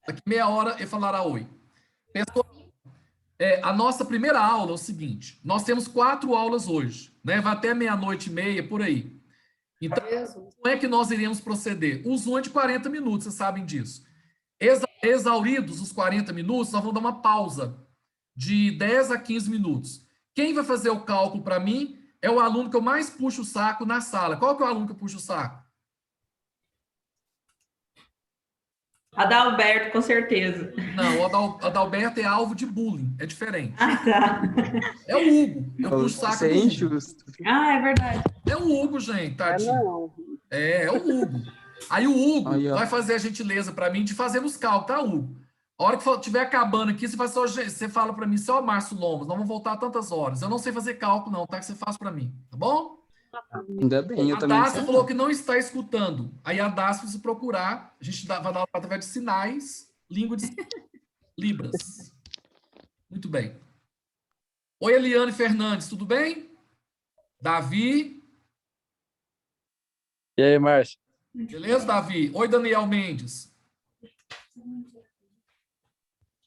Daqui meia hora ele falará oi. Pessoal, a nossa primeira aula é o seguinte: nós temos 4 aulas hoje, né? Vai até meia-noite e meia, por aí. Então, como é que nós iremos proceder? O Zoom é de 40 minutos, vocês sabem disso. Exauridos os 40 minutos, nós vamos dar uma pausa de 10 a 15 minutos. Quem vai fazer o cálculo para mim é o aluno que eu mais puxo o saco na sala. Qual que é o aluno que eu puxo o saco? Adalberto, com certeza. Não, o Adalberto é alvo de bullying, é diferente. Ah, tá. É o Hugo, eu puxo o saco Isso é do Hugo. injusto. Ah, é verdade. É o Hugo, gente, tadinho. Não. É o Hugo. Aí o Hugo Aí, ó. vai fazer a gentileza para mim de fazer os cálculos, tá, Hugo? A hora que estiver acabando aqui, você fala para mim, só Márcio Lomas, nós vamos voltar tantas horas. Eu não sei fazer cálculo, não, tá? Que você faz para mim, tá bom? Ainda bem, eu A também. Dácia falou que não está escutando. Aí a Dácia precisa procurar. A gente vai dar através de sinais, língua de Libras. Muito bem. Oi, Eliane Fernandes, tudo bem? Davi. E aí, Márcio? Beleza, Davi? Oi, Daniel Mendes.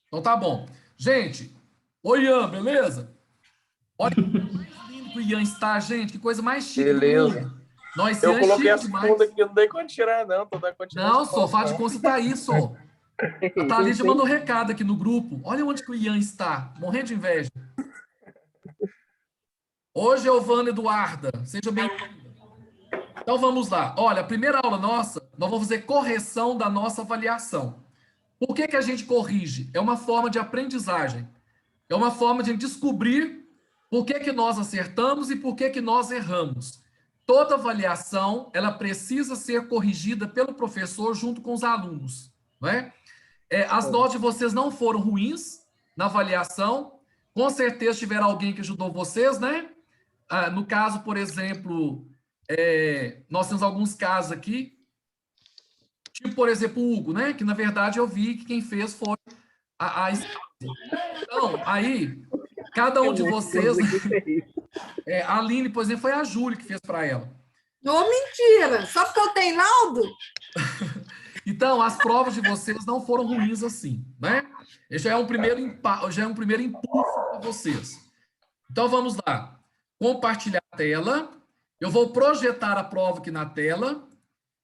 Então tá bom. Gente, oi, Ian, beleza? Olha que mais lindo que o Ian está, gente. Que coisa mais chique Beleza. do mundo. Nós, Eu Ian, é coloquei chique as demais. fundas aqui, não dei conta de tirar, não. Tô dando conta de tirar. Não, só, faz de conta que tá aí, só. A Thalídia mandou um recado aqui no grupo. Olha onde que o Ian está. Morrendo de inveja. Oi, Giovana Eduarda. Seja bem-vinda. Então, vamos lá. Olha, a primeira aula nossa, nós vamos fazer correção da nossa avaliação. Por que que a gente corrige? É uma forma de aprendizagem. É uma forma de descobrir por que que nós acertamos e por que que nós erramos. Toda avaliação, ela precisa ser corrigida pelo professor junto com os alunos, não é? As notas de vocês não foram ruins na avaliação. Com certeza tiveram alguém que ajudou vocês, né? No caso, por exemplo, nós temos alguns casos aqui, tipo, por exemplo, o Hugo, né? Que, na verdade, eu vi que quem fez foi a esposa. Então, aí, cada um de vocês... a Aline, por exemplo, foi a Júlia que fez para ela. Ô, mentira! Só porque eu tenho laudo? Então, as provas de vocês não foram ruins assim, né? Já é um primeiro impulso para vocês. Então, vamos lá. Compartilhar a tela. Eu vou projetar a prova aqui na tela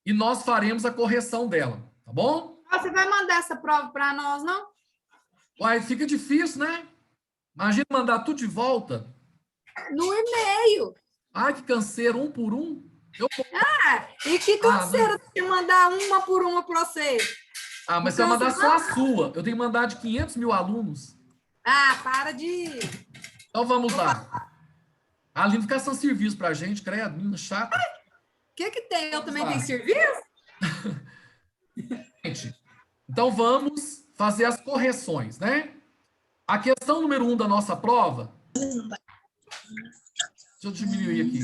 e nós faremos a correção dela, tá bom? Você vai mandar essa prova para nós, não? Uai, fica difícil, né? Imagina mandar tudo de volta. No e-mail. Ai, que canseiro, um por um. E que canseira de mandar uma por uma para você. Mas você vai mandar só a sua. Eu tenho que mandar de 500 mil alunos. Para de... Então, vamos lá. A Aline fica sem serviço pra gente, credo, menina chata. O que tem? Eu também tenho serviço? Gente, então vamos fazer as correções, né? A questão número 1 da nossa prova... Deixa eu diminuir aqui.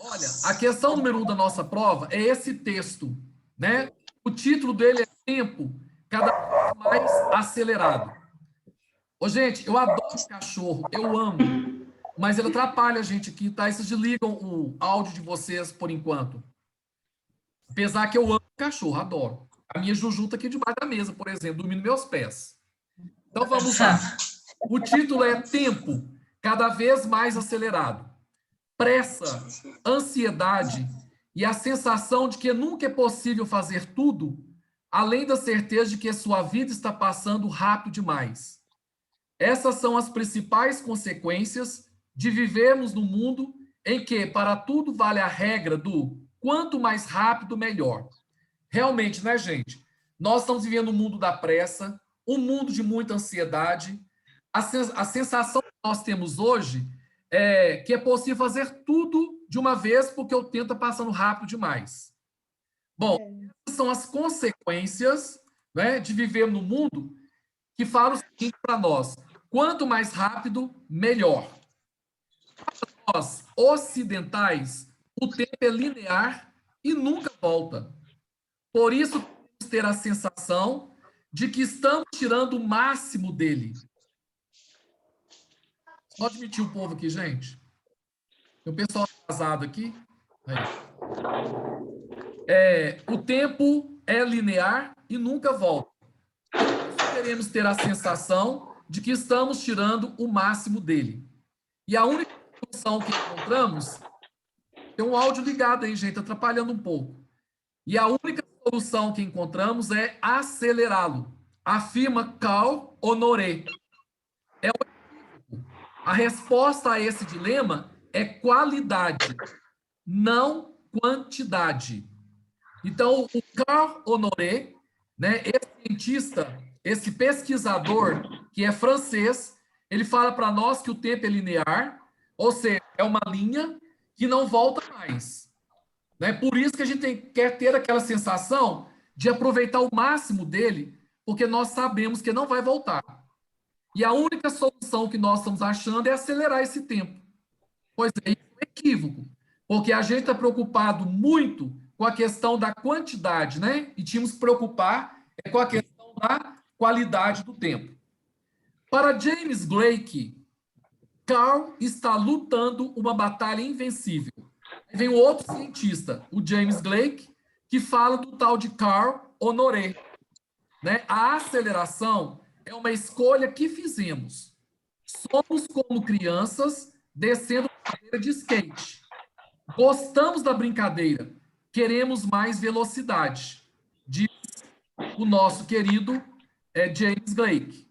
Olha, a questão número 1 da nossa prova é esse texto, né? O título dele é Tempo Cada Vez Mais Acelerado. Ô, gente, eu adoro cachorro, eu amo, mas ele atrapalha a gente aqui, tá? E vocês desligam o áudio de vocês por enquanto. Apesar que eu amo cachorro, adoro. A minha Juju tá aqui debaixo da mesa, por exemplo, dormindo nos meus pés. Então, vamos lá. O título é Tempo Cada Vez Mais Acelerado. Pressa, ansiedade e a sensação de que nunca é possível fazer tudo, além da certeza de que sua vida está passando rápido demais. Essas são as principais consequências de vivermos num mundo em que para tudo vale a regra do quanto mais rápido, melhor. Realmente, né, gente? Nós estamos vivendo um mundo da pressa, um mundo de muita ansiedade. A sensação que nós temos hoje é que é possível fazer tudo de uma vez porque o tempo está passando rápido demais. Bom, essas são as consequências, né, de viver no mundo que fala o seguinte para nós: quanto mais rápido, melhor. Para nós, ocidentais, o tempo é linear e nunca volta. Por isso, temos ter a sensação de que estamos tirando o máximo dele. Só admitir o povo aqui, gente. Tem o pessoal atrasado aqui. O tempo é linear e nunca volta. Queremos ter a sensação de que estamos tirando o máximo dele. E a única solução que encontramos... Tem um áudio ligado aí, gente, atrapalhando um pouco. E a única solução que encontramos é acelerá-lo, afirma Carl Honoré. A resposta a esse dilema é qualidade, não quantidade. Então, o Carl Honoré, né, esse cientista, esse pesquisador, que é francês, ele fala para nós que o tempo é linear, ou seja, é uma linha que não volta mais. Né? Por isso que a gente quer ter aquela sensação de aproveitar o máximo dele, porque nós sabemos que não vai voltar. E a única solução que nós estamos achando é acelerar esse tempo. Pois é, isso é um equívoco, porque a gente está preocupado muito com a questão da quantidade, né? E tínhamos que preocupar com a questão da qualidade do tempo. Para James Blake, Carl está lutando uma batalha invencível. Aí vem o outro cientista, o James Blake, que fala do tal de Carl Honoré. Né? A aceleração é uma escolha que fizemos. Somos como crianças descendo a cadeira de skate. Gostamos da brincadeira, queremos mais velocidade, diz o nosso querido James Blake.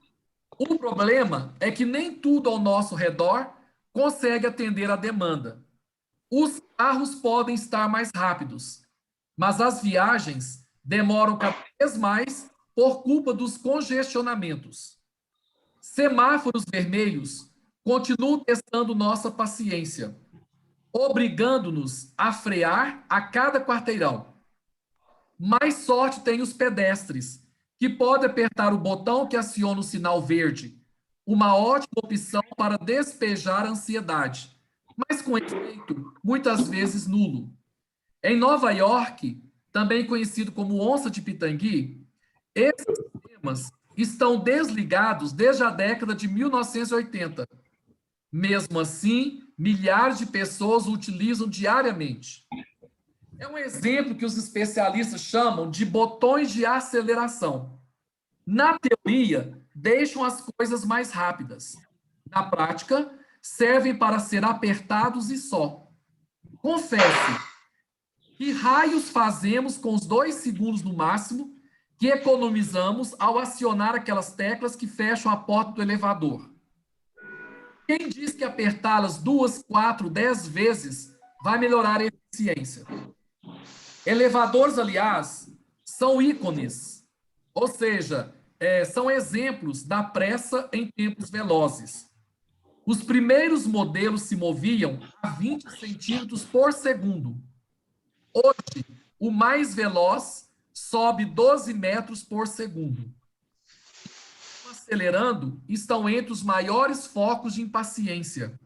O problema é que nem tudo ao nosso redor consegue atender a demanda. Os carros podem estar mais rápidos, mas as viagens demoram cada vez mais por culpa dos congestionamentos. Semáforos vermelhos continuam testando nossa paciência, obrigando-nos a frear a cada quarteirão. Mais sorte têm os pedestres, que podem apertar o botão que aciona o sinal verde, uma ótima opção para despejar a ansiedade, mas com efeito muitas vezes nulo. Em Nova York, também conhecido como Onça de Pitangui, esses sistemas estão desligados desde a década de 1980. Mesmo assim, milhares de pessoas o utilizam diariamente. É um exemplo que os especialistas chamam de botões de aceleração. Na teoria, deixam as coisas mais rápidas. Na prática, servem para ser apertados e só. Confesse, que raios fazemos com os 2 segundos no máximo que economizamos ao acionar aquelas teclas que fecham a porta do elevador? Quem diz que apertá-las 2, 4, 10 vezes vai melhorar a eficiência? Elevadores, aliás, são ícones, ou seja, são exemplos da pressa em tempos velozes. Os primeiros modelos se moviam a 20 centímetros por segundo. Hoje, o mais veloz sobe 12 metros por segundo. Acelerando, estão entre os maiores focos de impaciência.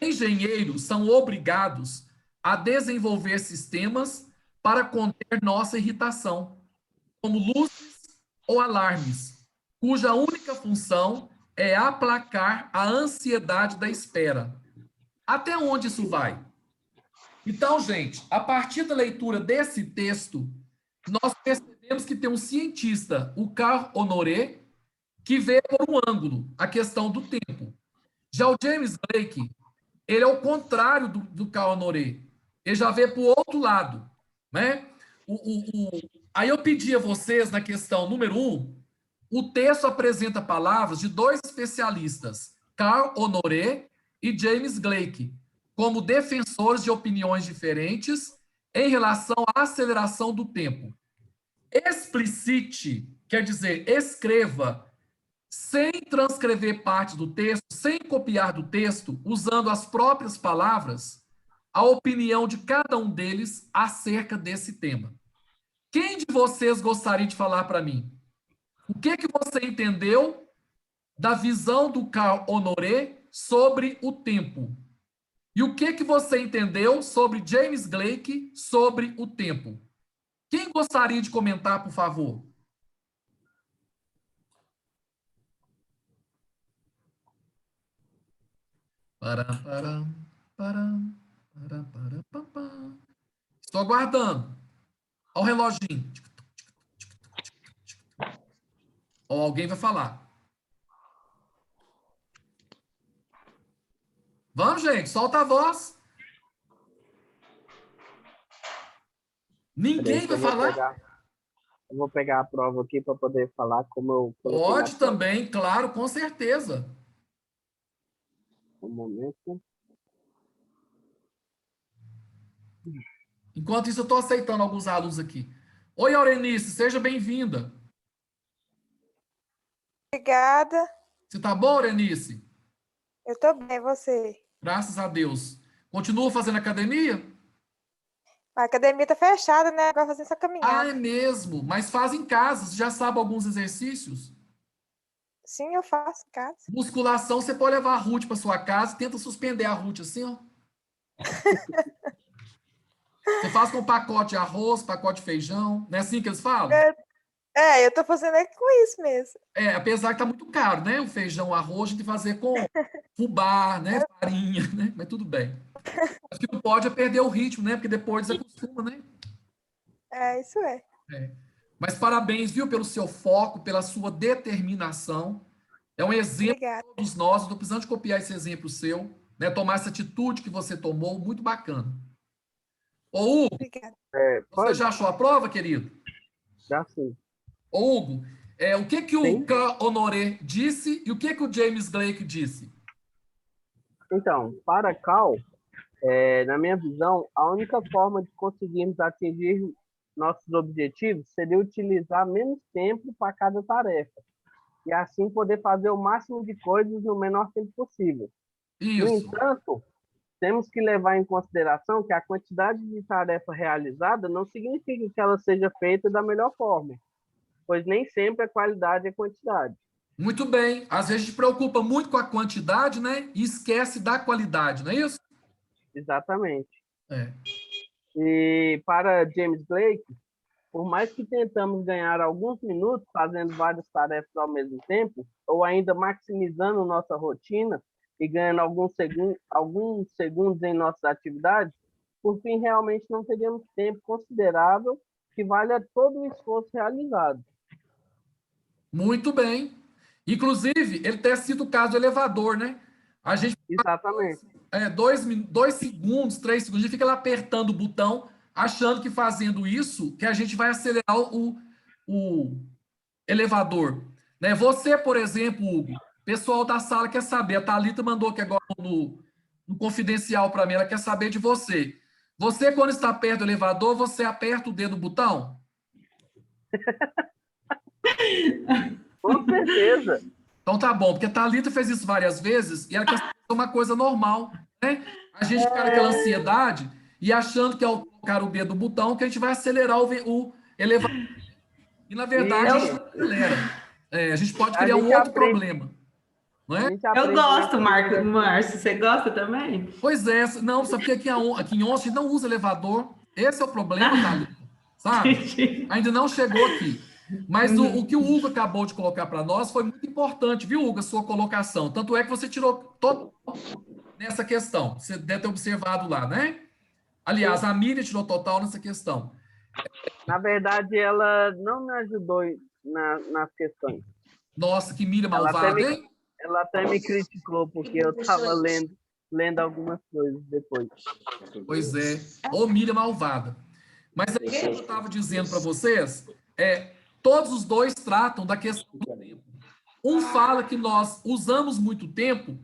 Engenheiros são obrigados a desenvolver sistemas para conter nossa irritação, como luzes ou alarmes, cuja única função é aplacar a ansiedade da espera. Até onde isso vai? Então, gente, a partir da leitura desse texto, nós percebemos que tem um cientista, o Carl Honoré, que vê por um ângulo a questão do tempo. Já o James Blake, ele é o contrário do Carl Honoré. Ele já vê para o outro lado. Né? Aí eu pedi a vocês, na questão número 1, o texto apresenta palavras de 2 especialistas, Carl Honoré e James Blake, como defensores de opiniões diferentes em relação à aceleração do tempo. Explicite, quer dizer, escreva, sem transcrever parte do texto, sem copiar do texto, usando as próprias palavras, a opinião de cada um deles acerca desse tema. Quem de vocês gostaria de falar para mim? O que você entendeu da visão do Carl Honoré sobre o tempo? E o que você entendeu sobre James Blake sobre o tempo? Quem gostaria de comentar, por favor? Estou aguardando. Olha o reloginho. Ou alguém vai falar? Vamos, gente, solta a voz. Ninguém vai falar? Eu vou pegar a prova aqui para poder falar como eu coloquei na Pode prova. também, claro, com certeza. Um momento. Enquanto isso, eu estou aceitando alguns alunos aqui. Oi, Aurenice, seja bem-vinda. Obrigada. Você tá boa, Aurenice? Eu tô bem, você? Graças a Deus. Continua fazendo academia? A academia tá fechada, né? Agora fazendo essa Ah, caminhada. é mesmo. Mas faz em casa. Você já sabe alguns exercícios? Sim, eu faço em casa. Musculação, você pode levar a Ruth para sua casa, tenta suspender a Ruth assim, ó. Você faz com pacote de arroz, pacote de feijão. Não é assim que eles falam? Eu tô fazendo é com isso mesmo. Apesar que tá muito caro, né? O feijão, o arroz, a gente tem que fazer com fubá, né? Farinha, né? Mas tudo bem. O que não pode é perder o ritmo, né? Porque depois desacostuma, né? Isso é. Mas parabéns, viu, pelo seu foco, pela sua determinação. É um exemplo Obrigada. para todos nós. Estou precisando de copiar esse exemplo seu, né? Tomar essa atitude que você tomou, muito bacana. Ô, Hugo, Obrigada. você já achou a prova, querido? Já sim. Ô, Hugo, o que que o Sim. K. Honoré disse e o que que o James Blake disse? Então, para Cal, na minha visão, a única forma de conseguirmos atingir nossos objetivos seria utilizar menos tempo para cada tarefa e assim poder fazer o máximo de coisas no menor tempo possível. No Isso. entanto, temos que levar em consideração que a quantidade de tarefa realizada não significa que ela seja feita da melhor forma, pois nem sempre a qualidade é quantidade. Muito bem. Às vezes a gente preocupa muito com a quantidade, né? E esquece da qualidade, não é isso? Exatamente. É. E para James Blake, por mais que tentamos ganhar alguns minutos fazendo várias tarefas ao mesmo tempo, ou ainda maximizando nossa rotina e ganhando alguns segundos em nossas atividades, por fim, realmente não teríamos tempo considerável que valha todo o esforço realizado. Muito bem. Inclusive, ele até cita o caso do elevador, né? A gente Exatamente. 2 segundos, 3 segundos, a gente fica lá apertando o botão, achando que fazendo isso, que a gente vai acelerar o elevador. Né? Você, por exemplo, Hugo, pessoal da sala quer saber, a Thalita mandou aqui agora no confidencial para mim, ela quer saber de você. Você, quando está perto do elevador, você aperta o dedo no botão? Com certeza. Então tá bom, porque a Thalita fez isso várias vezes e ela quer saber uma coisa normal, né? A gente fica naquela ansiedade e achando que ao colocar o dedo no botão que a gente vai acelerar o elevador. E na verdade a gente não acelera. A gente pode criar um outro problema. Não é? Eu gosto, Márcio. Você gosta também? Pois é, não, sabe que aqui em Onça a gente não usa elevador. Esse é o problema, Thalita. Sabe? Ainda não chegou aqui. Mas o que o Hugo acabou de colocar para nós foi muito importante, viu, Hugo, a sua colocação. Tanto é que você tirou todo nessa questão. Você deve ter observado lá, né? Aliás, a Miriam tirou total nessa questão. Na verdade, ela não me ajudou nas questões. Nossa, que Miriam malvada, hein? Ela até me criticou, porque eu estava lendo algumas coisas depois. Pois é. Ô, Miriam malvada. Mas aí, como eu estava dizendo para vocês, todos os dois tratam da questão do tempo. Um fala que nós usamos muito tempo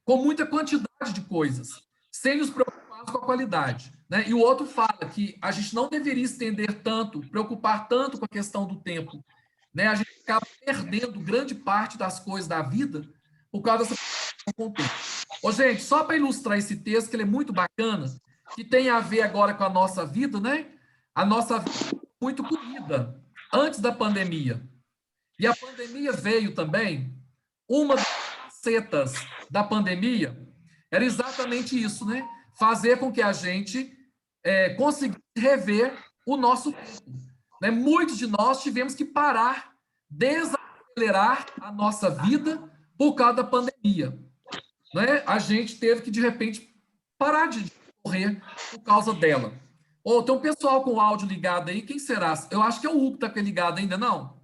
com muita quantidade de coisas, sem nos preocuparmos com a qualidade. Né? E o outro fala que a gente não deveria estender tanto, preocupar tanto com a questão do tempo. Né? A gente acaba perdendo grande parte das coisas da vida por causa dessa preocupação com o tempo. Ô, gente, só para ilustrar esse texto, que ele é muito bacana, que tem a ver agora com a nossa vida, né? A nossa vida é muito corrida antes da pandemia. E a pandemia veio também, uma das facetas da pandemia era exatamente isso, né? Fazer com que a gente conseguisse rever o nosso tempo. Né? Muitos de nós tivemos que parar, desacelerar a nossa vida por causa da pandemia. Né? A gente teve que, de repente, parar de correr por causa dela. Tem um pessoal com o áudio ligado aí, quem será? Eu acho que é o Hugo que está ligado ainda, não?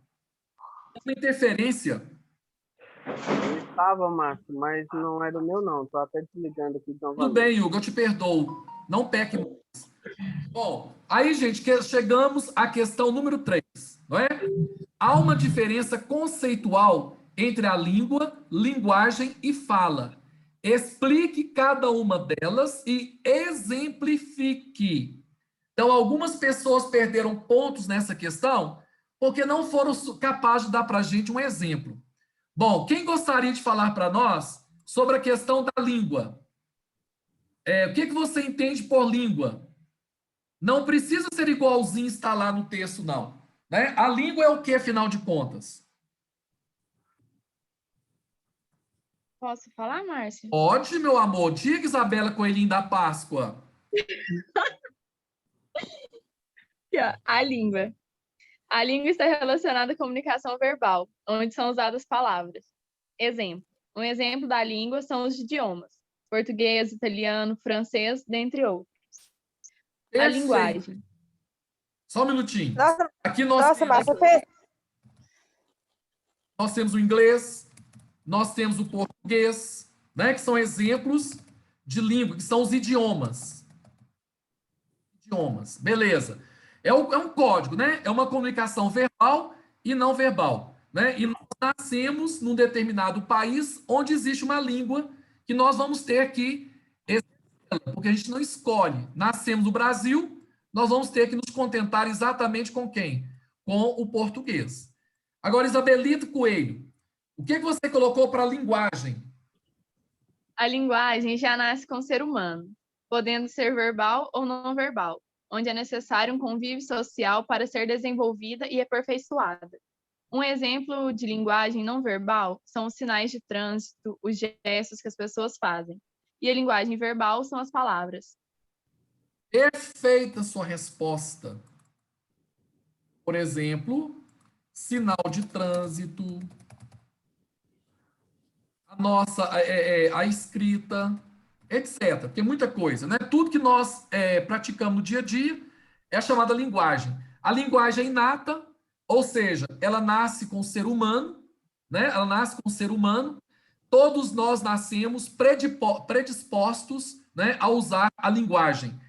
uma interferência. Eu estava, Márcio, mas não é do meu, não. Estou até desligando aqui. Tudo bem, Hugo, eu te perdoo. Não peque mais. Bom, aí, gente, chegamos à questão número 3, não é? Há uma diferença conceitual entre a língua, linguagem e fala. Explique cada uma delas e exemplifique. Então, algumas pessoas perderam pontos nessa questão porque não foram capazes de dar para a gente um exemplo. Bom, quem gostaria de falar para nós sobre a questão da língua? O que você entende por língua? Não precisa ser igualzinho está lá no texto, não. Né? A língua é o que, afinal de contas? Posso falar, Márcia? Pode, meu amor. Diga, Isabela Coelhinho da Páscoa. Aqui, ó, a língua. A língua está relacionada à comunicação verbal, onde são usadas palavras. Exemplo. Um exemplo da língua são os idiomas. Português, italiano, francês, dentre outros. A Perfeito. linguagem. Só um minutinho. Nossa, Aqui nós nossa, temos, Márcia, nós temos o inglês, nós temos o português, né, que são exemplos de língua, que são os idiomas. Idiomas, beleza. É um código, né? É uma comunicação verbal e não verbal, né? E nós nascemos num determinado país onde existe uma língua que nós vamos ter que exercê-la, porque a gente não escolhe. Nascemos no Brasil, nós vamos ter que nos contentar exatamente com quem? Com o português. Agora, Isabelita Coelho, o que você colocou para a linguagem? A linguagem já nasce com o ser humano, podendo ser verbal ou não verbal, onde é necessário um convívio social para ser desenvolvida e aperfeiçoada. Um exemplo de linguagem não verbal são os sinais de trânsito, os gestos que as pessoas fazem. E a linguagem verbal são as palavras. Perfeita sua resposta. Por exemplo, sinal de trânsito, a escrita, etc. Tem muita coisa, né? Tudo que nós praticamos no dia a dia é a chamada linguagem. A linguagem é inata, ou seja, ela nasce com o ser humano, né? Ela nasce com o ser humano. Todos nós nascemos predispostos, né, a usar a linguagem.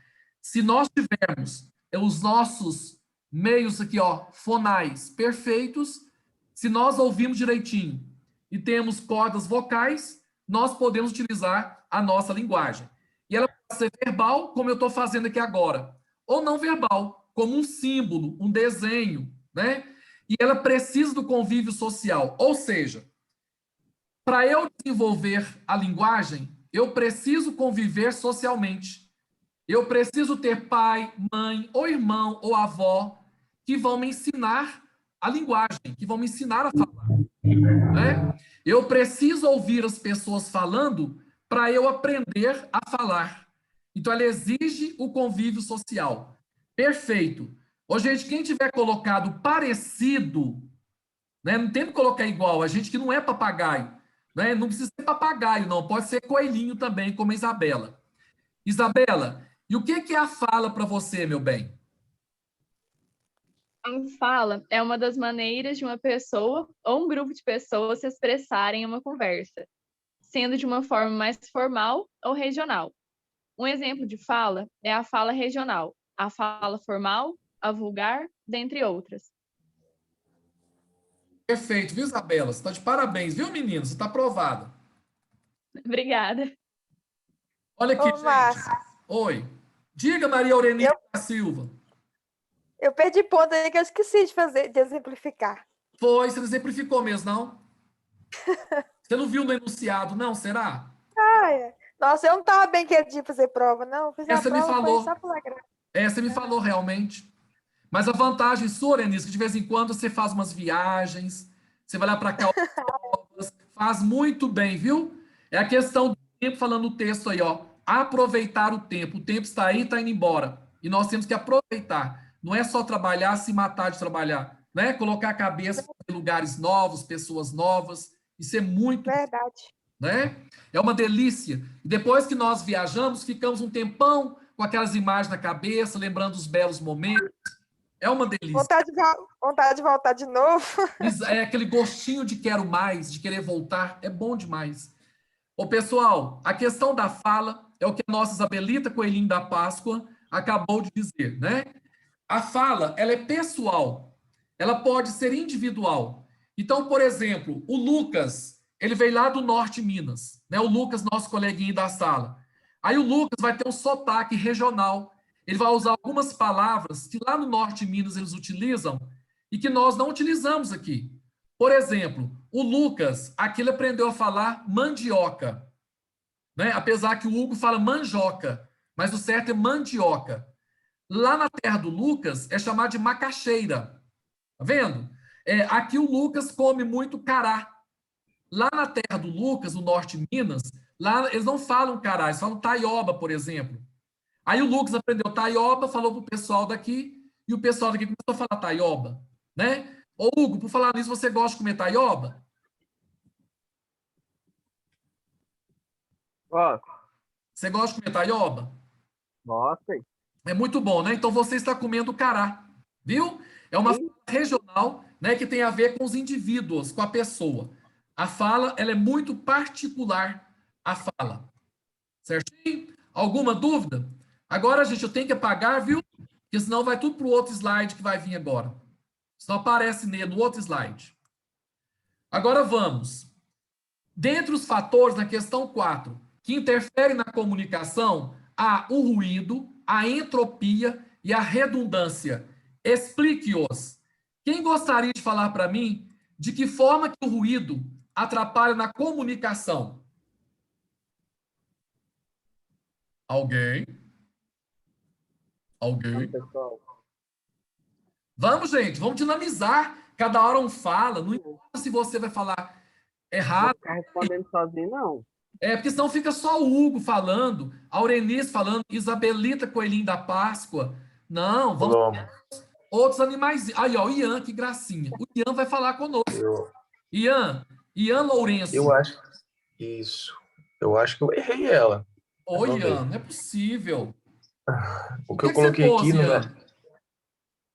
Se nós tivermos os nossos meios aqui, ó, fonais perfeitos, se nós ouvirmos direitinho e temos cordas vocais, nós podemos utilizar a nossa linguagem. E ela pode ser verbal, como eu estou fazendo aqui agora, ou não verbal, como um símbolo, um desenho, né? E ela precisa do convívio social. Ou seja, para eu desenvolver a linguagem, eu preciso conviver socialmente. Eu preciso ter pai, mãe, ou irmão, ou avó, que vão me ensinar a linguagem, que vão me ensinar a falar. Né? Eu preciso ouvir as pessoas falando para eu aprender a falar. Então, ela exige o convívio social. Perfeito. Ô, gente, quem tiver colocado parecido, né, não tem que colocar igual, a gente que não é papagaio, né, não precisa ser papagaio, não, pode ser coelhinho também, como a Isabela. Isabela, e o que é a fala para você, meu bem? A fala é uma das maneiras de uma pessoa ou um grupo de pessoas se expressarem em uma conversa, sendo de uma forma mais formal ou regional. Um exemplo de fala é a fala regional, a fala formal, a vulgar, dentre outras. Perfeito, viu, Isabela? Você está de parabéns, viu, menino? Você está aprovada. Obrigada. Olha aqui, gente. Márcia, Oi. Diga, Maria Aurelina da Silva. eu perdi ponto aí que eu esqueci de exemplificar. Foi, você não exemplificou mesmo, não? Você não viu no enunciado, não? Será? Nossa, eu não estava bem quietinha para fazer prova, não. Fiz a Essa me prova, falou. foi só pela graça. Você me falou realmente. Mas a vantagem sua, Renise, que de vez em quando você faz umas viagens, você vai lá para cá, faz muito bem, viu? É a questão do tempo, falando no texto aí, ó. Aproveitar o tempo. O tempo está aí, está indo embora. E nós temos que aproveitar. Não é só trabalhar, se matar de trabalhar, né? Colocar a cabeça em lugares novos, pessoas novas. Isso é muito, Verdade. né? É uma delícia. E depois que nós viajamos, ficamos um tempão com aquelas imagens na cabeça, lembrando os belos momentos, É uma delícia. Vontade de voltar de novo. É aquele gostinho de quero mais, de querer voltar. É bom demais. Ô, pessoal, a questão da fala é o que a nossa Isabelita Coelhinho da Páscoa acabou de dizer, né? A fala, ela é pessoal. Ela pode ser individual. Então, por exemplo, o Lucas, ele veio lá do Norte de Minas, né? O Lucas, nosso coleguinha da sala. Aí o Lucas vai ter um sotaque regional. Ele vai usar algumas palavras que lá no Norte de Minas eles utilizam e que nós não utilizamos aqui. Por exemplo, o Lucas, aqui ele aprendeu a falar mandioca, né? Apesar que o Hugo fala manjoca, mas o certo é mandioca. Lá na terra do Lucas é chamado de macaxeira. Tá vendo? Aqui o Lucas come muito cará. Lá na terra do Lucas, no norte de Minas, lá eles não falam cará, eles falam taioba, por exemplo. Aí o Lucas aprendeu taioba, falou pro pessoal daqui, e o pessoal daqui começou a falar taioba, né? Ô, Hugo, por falar nisso, você gosta de comer taioba? Gosto. Você gosta de comer taioba? Gosto. É muito bom, né? Então você está comendo cará, viu? É uma fala regional, né, que tem a ver com os indivíduos, com a pessoa. A fala, ela é muito particular, a fala. Certinho? Alguma dúvida? Agora, gente, eu tenho que apagar, viu? Porque senão vai tudo para o outro slide que vai vir agora. Senão aparece no outro slide. Agora vamos. Dentre os fatores, na questão 4, que interferem na comunicação, há o ruído, a entropia e a redundância. Explique-os. Quem gostaria de falar para mim de que forma que o ruído atrapalha na comunicação? Alguém? Alguém? Vamos, gente, vamos dinamizar. Cada hora um fala, não importa se você vai falar errado. Não ficar respondendo sozinho, não. Porque senão fica só o Hugo falando, a Aurenice falando, Isabelita Coelhinho da Páscoa. Não, vamos ter outros animais. Aí, ó, o Ian, que gracinha. O Ian vai falar conosco. Ian Lourenço. Eu acho isso. Eu acho que eu errei ela. Ô, Ian, não é possível. O que eu coloquei aqui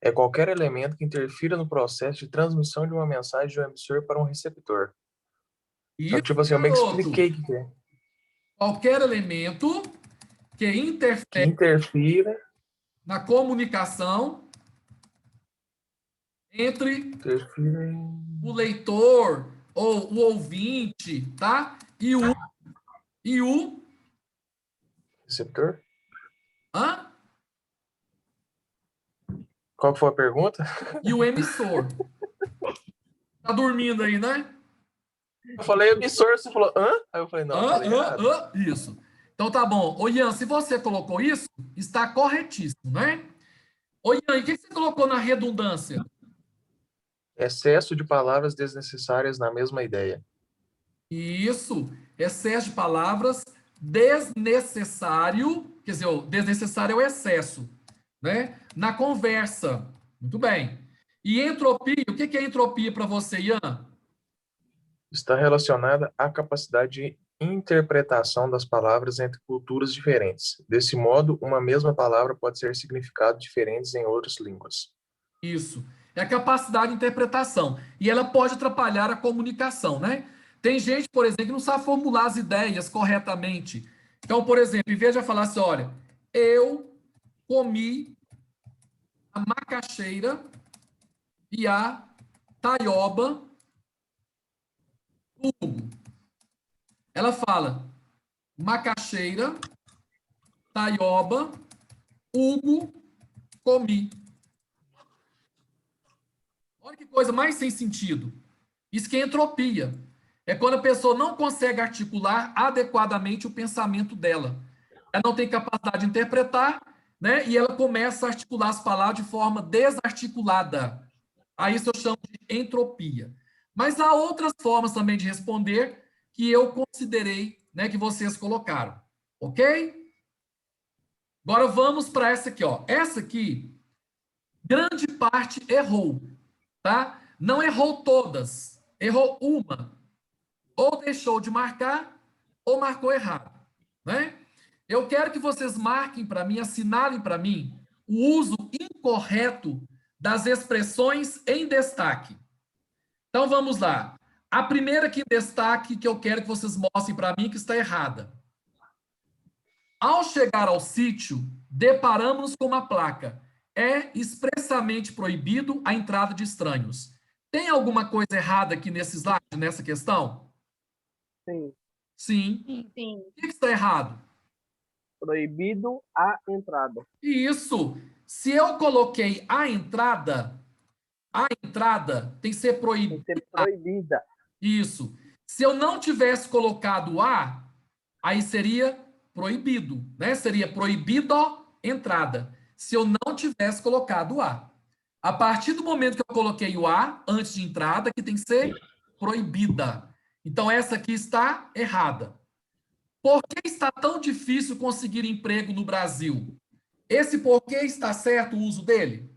é qualquer elemento que interfira no processo de transmissão de uma mensagem de um emissor para um receptor. Isso, então, tipo assim, eu meio que expliquei o que é. Qualquer elemento que interfira na comunicação entre o leitor ou o ouvinte, tá? E o receptor? Hã? Qual foi a pergunta? E o emissor. Tá dormindo aí, né? Eu falei emissor, você falou hã? Aí eu falei, não, isso. Então tá bom. Ô, Ian, se você colocou isso, está corretíssimo, né? Ô, Ian, e o que você colocou na redundância? Excesso de palavras desnecessárias na mesma ideia. Isso. Excesso de palavras desnecessário, quer dizer, o desnecessário é o excesso, né? Na conversa. Muito bem. E entropia, o que é entropia para você, Ian? Está relacionada à capacidade de interpretação das palavras entre culturas diferentes. Desse modo, uma mesma palavra pode ter significados diferentes em outras línguas. Isso. É a capacidade de interpretação. E ela pode atrapalhar a comunicação, né? Tem gente, por exemplo, que não sabe formular as ideias corretamente. Então, por exemplo, em vez de falar assim, olha, eu comi a macaxeira e a taioba do Hugo. Ela fala macaxeira, taioba, Hugo, comi. Olha que coisa mais sem sentido. Isso que é entropia. É quando a pessoa não consegue articular adequadamente o pensamento dela. Ela não tem capacidade de interpretar, né? E ela começa a articular as palavras de forma desarticulada. A isso eu chamo de entropia. Mas há outras formas também de responder que eu considerei, né, que vocês colocaram. Ok? Agora vamos para essa aqui, ó. Essa aqui, grande parte errou, tá? Não errou todas, errou uma. Ou deixou de marcar, ou marcou errado, né? Eu quero que vocês marquem para mim, assinalem para mim o uso incorreto das expressões em destaque. Então, vamos lá. A primeira aqui em destaque que eu quero que vocês mostrem para mim que está errada. Ao chegar ao sítio, deparamos com uma placa. É expressamente proibido a entrada de estranhos. Tem alguma coisa errada aqui nesse slide, nessa questão? Sim. Sim. Sim. O que está errado? Proibido a entrada. Isso. Se eu coloquei a entrada tem que ser Tem proibida. que ser proibida. Isso. Se eu não tivesse colocado a, aí seria proibido, né? Seria proibido entrada. Se eu não tivesse colocado a. A partir do momento que eu coloquei o a antes de entrada, que tem que ser proibida. Então, essa aqui está errada. Por que está tão difícil conseguir emprego no Brasil? Esse porquê está certo o uso dele?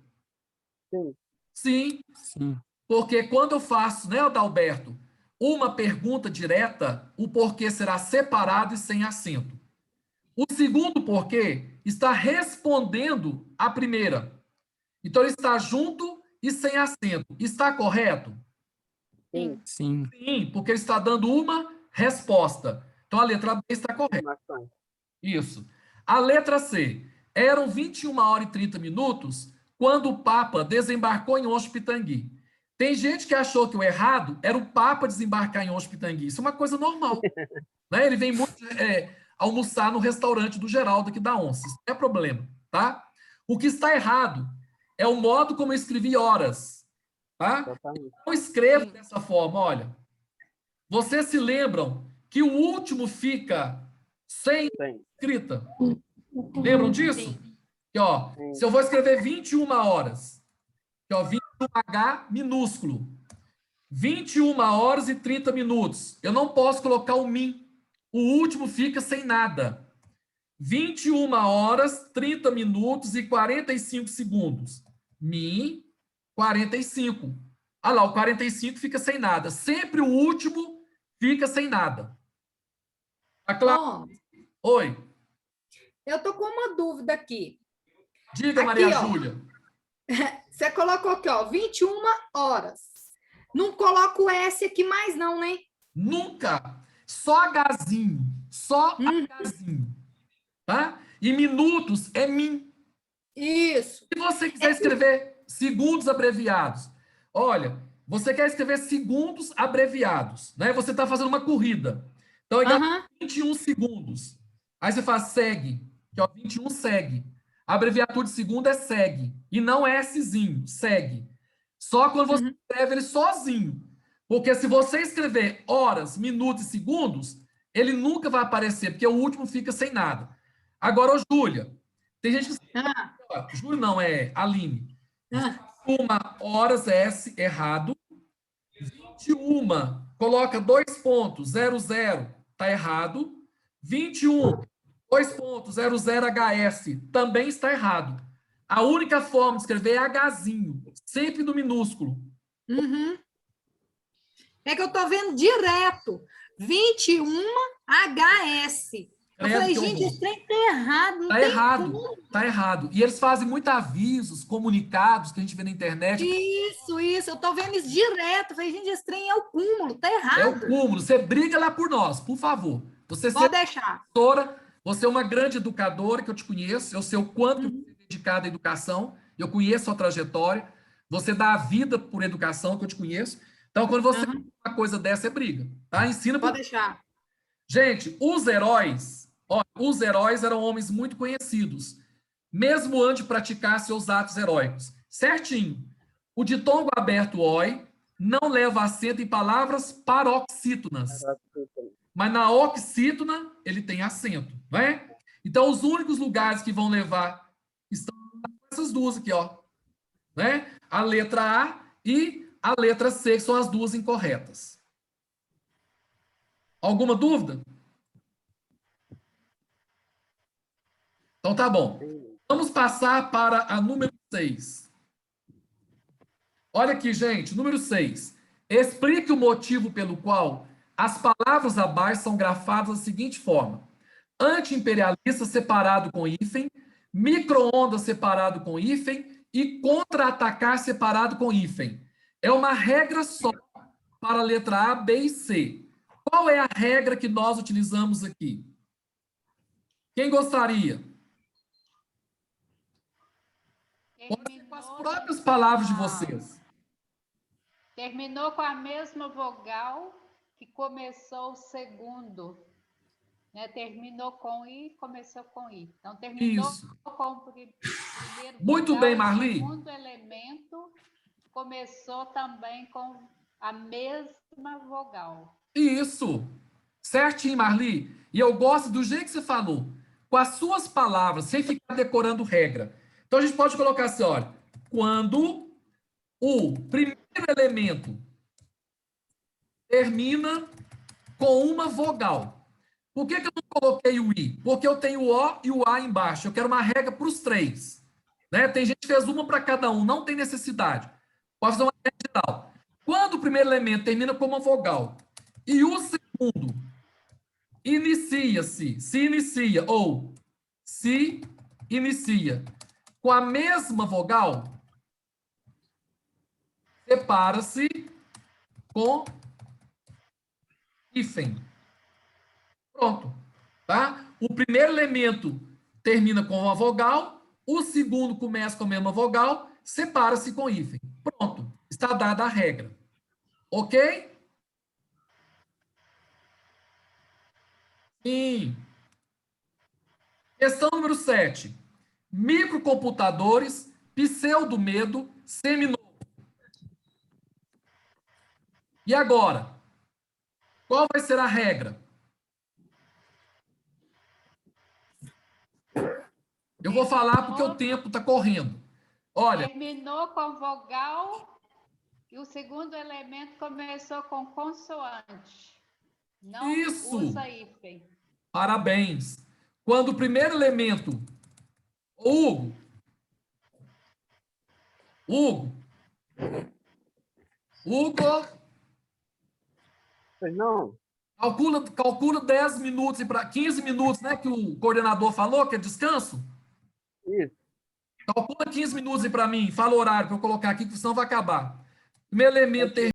Sim. Sim. Sim. Porque quando eu faço, né, Adalberto, uma pergunta direta, o porquê será separado e sem acento. O segundo porquê está respondendo à primeira. Então, ele está junto e sem acento. Está correto? Sim. Sim. Sim, porque ele está dando uma resposta. Então, a letra B está correta. Afirmação. Isso. A letra C. Eram 21 horas e 30 minutos quando o Papa desembarcou em Onça Pitangui. Tem gente que achou que o errado era o Papa desembarcar em Onça Pitangui. Isso é uma coisa normal. Né? Ele vem muito almoçar no restaurante do Geraldo aqui da Onça. Isso não é problema, tá? O que está errado é o modo como eu escrevi horas, tá? Exatamente. Não escrevo dessa forma, olha. Vocês se lembram que o último fica sem Sim. escrita? Lembram disso? Sim. Aqui, ó, Sim. se eu vou escrever 21 horas, aqui, ó, 21H minúsculo, 21 horas e 30 minutos, eu não posso colocar o min. O último fica sem nada. 21 horas, 30 minutos e 45 segundos. Min, 45. Ah lá, o 45 fica sem nada. Sempre o último fica sem nada. Tá claro? Bom, Oi. eu tô com uma dúvida aqui. Diga, Aqui, Maria ó. Júlia. Você colocou aqui, ó, 21 horas. Não coloca o S aqui mais não, né? Nunca. Só Hzinho. Só Hzinho. Tá? E minutos é min. Isso. Se você quiser escrever segundos abreviados, olha, você quer escrever segundos abreviados, né? Você está fazendo uma corrida. Então, é Aham. 21 segundos. Aí você faz segue, que é 21 segue. A abreviatura de segundo é segue. E não é Szinho, segue. Só quando você escreve ele sozinho. Porque se você escrever horas, minutos e segundos, ele nunca vai aparecer, porque o último fica sem nada. Agora, ô, Júlia, tem gente que... Ah, Júlia não, é Aline. ah. 21 horas é S errado. 21, coloca 2 pontos, 00, tá errado. 21, 2 pontos, 00HS, também está errado. A única forma de escrever é Hzinho, sempre no minúsculo. Uhum. É que eu tô vendo direto. 21 HS. Eu Credo, falei, que gente, horror. esse trem tá errado. Não Tá tem errado, como. tá errado. E eles fazem muitos avisos, comunicados que a gente vê na internet. Isso. Eu tô vendo isso direto. Eu falei, gente, esse trem é o cúmulo. Tá É o errado. cúmulo. Você briga lá por nós, por favor. Você Pode sempre deixar. professora, você é uma grande educadora que eu te conheço, eu sei o quanto você é dedicada à educação, eu conheço a sua trajetória, você dá a vida por educação, que eu te conheço. Então, quando você faz uma coisa dessa, é briga, tá? Ensina Pode por... deixar. Gente, os heróis eram homens muito conhecidos, mesmo antes de praticar seus atos heróicos. Certinho. O ditongo aberto oi não leva acento em palavras paroxítonas. Mas na oxítona, ele tem acento, não é? Então, os únicos lugares que vão levar estão essas duas aqui, ó. Né? A letra A e a letra C, que são as duas incorretas. Alguma dúvida? Então, tá bom. Vamos passar para a número 6. Olha aqui, gente, número 6. Explique o motivo pelo qual as palavras abaixo são grafadas da seguinte forma: anti-imperialista separado com hífen, micro-ondas separado com hífen e contra-atacar separado com hífen. É uma regra só para a letra A, B e C. Qual é a regra que nós utilizamos aqui? Quem gostaria? Com as próprias palavras de vocês. Terminou com a mesma vogal que começou o segundo. Né? Terminou com I, começou com I. Então, terminou Isso. com o primeiro Muito vogal, bem, Marli. O segundo elemento começou também com a mesma vogal. Isso. Certinho, Marli. E eu gosto do jeito que você falou. Com as suas palavras, sem ficar decorando regra. Então, a gente pode colocar assim, olha. Quando o primeiro elemento termina com uma vogal. Por que eu não coloquei o I? Porque eu tenho o O e o A embaixo. Eu quero uma regra para os três. Né? Tem gente que fez uma para cada um. Não tem necessidade. Pode fazer uma regra geral. Quando o primeiro elemento termina com uma vogal e o segundo se inicia ou se inicia com a mesma vogal, separa-se com hífen. Pronto, tá? O primeiro elemento termina com uma vogal, o segundo começa com a mesma vogal, separa-se com hífen. Pronto, está dada a regra. Ok? Sim. Questão número 7. Microcomputadores, pseudo-medo, seminovo. E agora? Qual vai ser a regra? Eu vou falar porque o tempo está correndo. Olha. Terminou com vogal e o segundo elemento começou com consoante. Não Isso. usa hífen. Parabéns. Quando o primeiro elemento... Hugo. Pois não? Calcula 10 minutos e para 15 minutos, né? Que o coordenador falou, que é descanso. Isso. Calcula 15 minutos aí para mim. Fala o horário para eu colocar aqui, que senão vai acabar. Primeiro elemento